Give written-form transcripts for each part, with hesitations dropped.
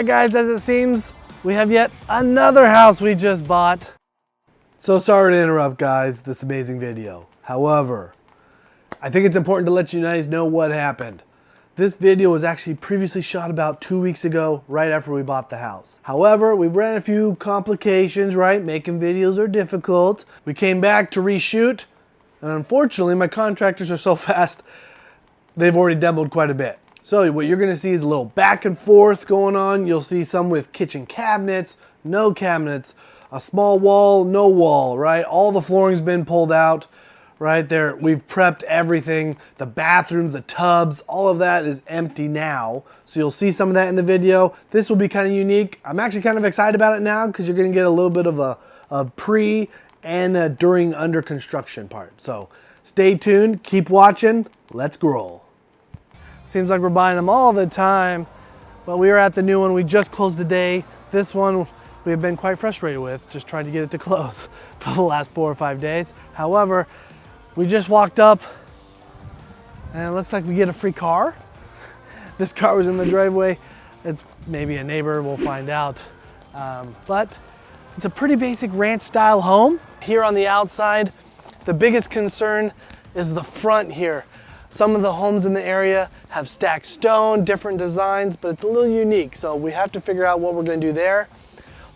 right, guys, as it seems, we have yet another house we just bought. So sorry to interrupt, guys, this amazing video. However, I think it's important to let you guys know what happened. This video was actually previously shot about 2 weeks ago, right after we bought the house. However, we ran a few complications, right? Making videos are difficult. We came back to reshoot, and unfortunately, my contractors are so fast, they've already demoed quite a bit. So what you're gonna see is a little back and forth going on. You'll see some with kitchen cabinets, no cabinets, a small wall, no wall, right? All the flooring's been pulled out. Right there, we've prepped everything. The bathrooms, the tubs, all of that is empty now. So you'll see some of that in the video. This will be kind of unique. I'm actually kind of excited about it now because you're gonna get a little bit of a pre and a during under construction part. So stay tuned, keep watching, let's grow. Seems like we're buying them all the time, but we are at the new one. We just closed today. This one we have been quite frustrated with, just trying to get it to close for the last 4 or 5 days. However, we just walked up and it looks like we get a free car. This car was in the driveway. It's maybe a neighbor, we'll find out. But it's a pretty basic ranch style home. Here on the outside, the biggest concern is the front here. Some of the homes in the area have stacked stone, different designs, but it's a little unique. So we have to figure out what we're gonna do there.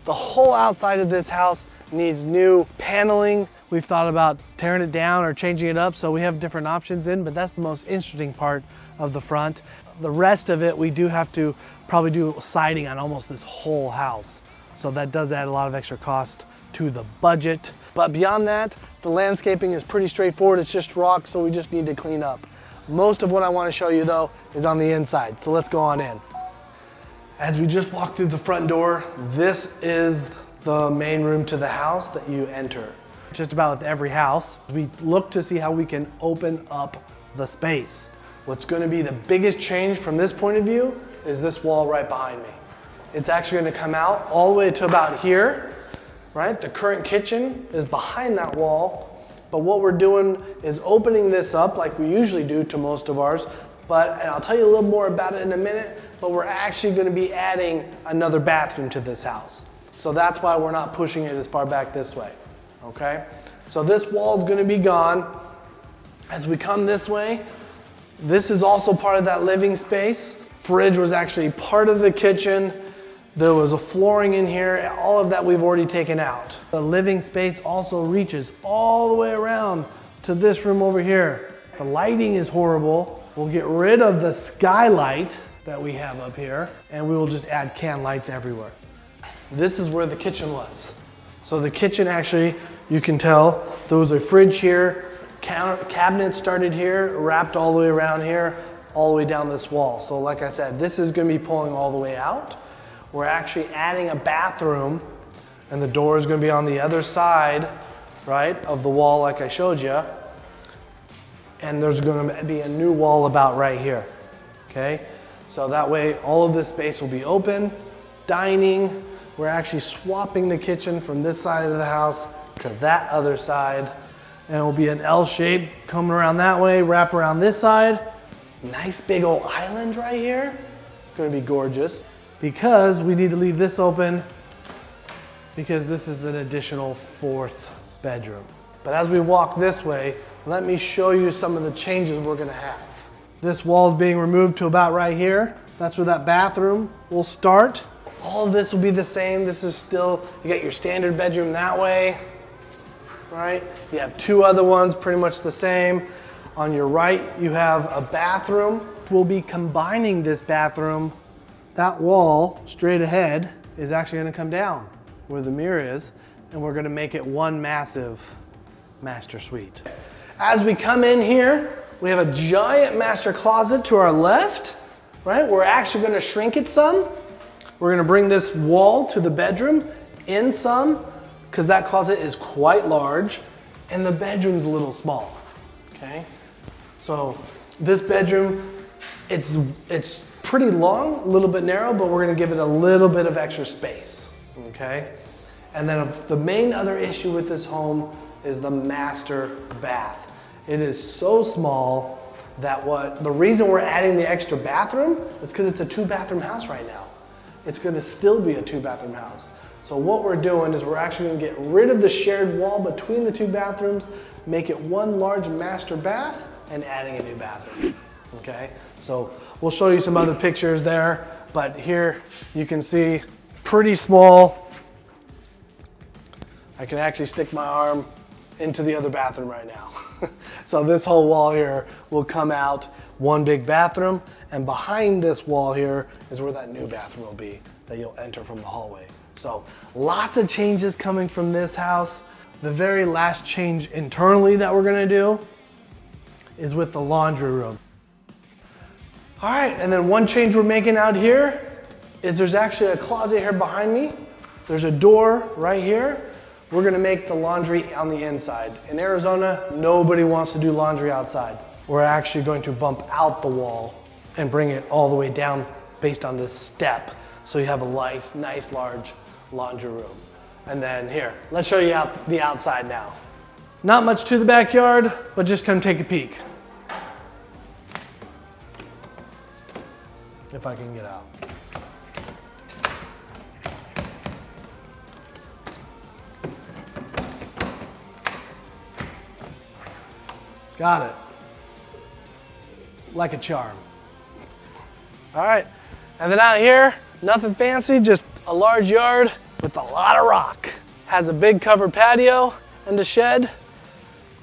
The whole outside of this house needs new paneling. We've thought about tearing it down or changing it up, so we have different options in, but that's the most interesting part of the front. The rest of it, we do have to probably do siding on almost this whole house. So that does add a lot of extra cost to the budget. But beyond that, the landscaping is pretty straightforward. It's just rock, so we just need to clean up. Most of what I want to show you though is on the inside, so let's go on in. As we just walk through the front door, this is the main room to the house that you enter. Just about with every house, we look to see how we can open up the space. What's going to be the biggest change from this point of view is this wall right behind me. It's actually going to come out all the way to about here, right? The current kitchen is behind that wall, but what we're doing is opening this up like we usually do to most of ours, and I'll tell you a little more about it in a minute, but we're actually going to be adding another bathroom to this house. So that's why we're not pushing it as far back this way. Okay, so this wall is going to be gone. As we come this way, this is also part of that living space. Fridge was actually part of the kitchen. There was a flooring in here. All of that we've already taken out. The living space also reaches all the way around to this room over here. The lighting is horrible. We'll get rid of the skylight that we have up here, and we will just add can lights everywhere. This is where the kitchen was. So the kitchen actually, you can tell there was a fridge here, cabinet started here, wrapped all the way around here, all the way down this wall. So like I said, this is gonna be pulling all the way out. We're actually adding a bathroom, and the door is gonna be on the other side, right, of the wall like I showed you. And there's gonna be a new wall about right here, okay? So that way, all of this space will be open, dining. We're actually swapping the kitchen from this side of the house to that other side. And it will be an L shape coming around that way, wrap around this side. Nice big old island right here. Gonna be gorgeous. Because we need to leave this open because this is an additional 4th bedroom. But as we walk this way, let me show you some of the changes we're gonna have. This wall is being removed to about right here. That's where that bathroom will start. All of this will be the same. This is still, you got your standard bedroom that way, right? You have 2 other ones, pretty much the same. On your right, you have a bathroom. We'll be combining this bathroom. That wall straight ahead is actually gonna come down where the mirror is, and we're gonna make it one massive master suite. As we come in here, we have a giant master closet to our left, right? We're actually gonna shrink it some. We're gonna bring this wall to the bedroom in some, because that closet is quite large, and the bedroom's a little small, okay? So this bedroom, it's pretty long, a little bit narrow, but we're gonna give it a little bit of extra space, okay? And then the main other issue with this home is the master bath. It is so small that the reason we're adding the extra bathroom is because it's a 2-bathroom house right now. it's gonna still be a 2-bathroom house. So what we're doing is we're actually gonna get rid of the shared wall between the 2 bathrooms, make it one large master bath, and adding a new bathroom, okay? So we'll show you some other pictures there, but here you can see pretty small. I can actually stick my arm into the other bathroom right now. So this whole wall here will come out, one big bathroom, and behind this wall here is where that new bathroom will be that you'll enter from the hallway. So lots of changes coming from this house. The very last change internally that we're gonna do is with the laundry room. All right, and then one change we're making out here is there's actually a closet here behind me. There's a door right here. We're gonna make the laundry on the inside. In Arizona, nobody wants to do laundry outside. We're actually going to bump out the wall and bring it all the way down based on this step. So you have a nice large laundry room. And then here, let's show you out the outside now. Not much to the backyard, but just come take a peek. If I can get out. Got it. Like a charm. All right, and then out here, nothing fancy, just a large yard with a lot of rock. Has a big covered patio and a shed,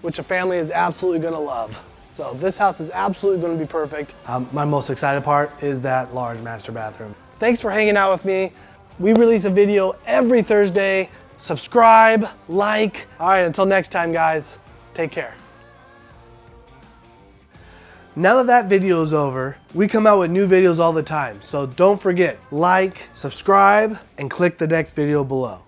which a family is absolutely gonna love. So this house is absolutely gonna be perfect. My most excited part is that large master bathroom. Thanks for hanging out with me. We release a video every Thursday. Subscribe, like. All right, until next time, guys, take care. Now that that video is over, we come out with new videos all the time. So don't forget, like, subscribe, and click the next video below.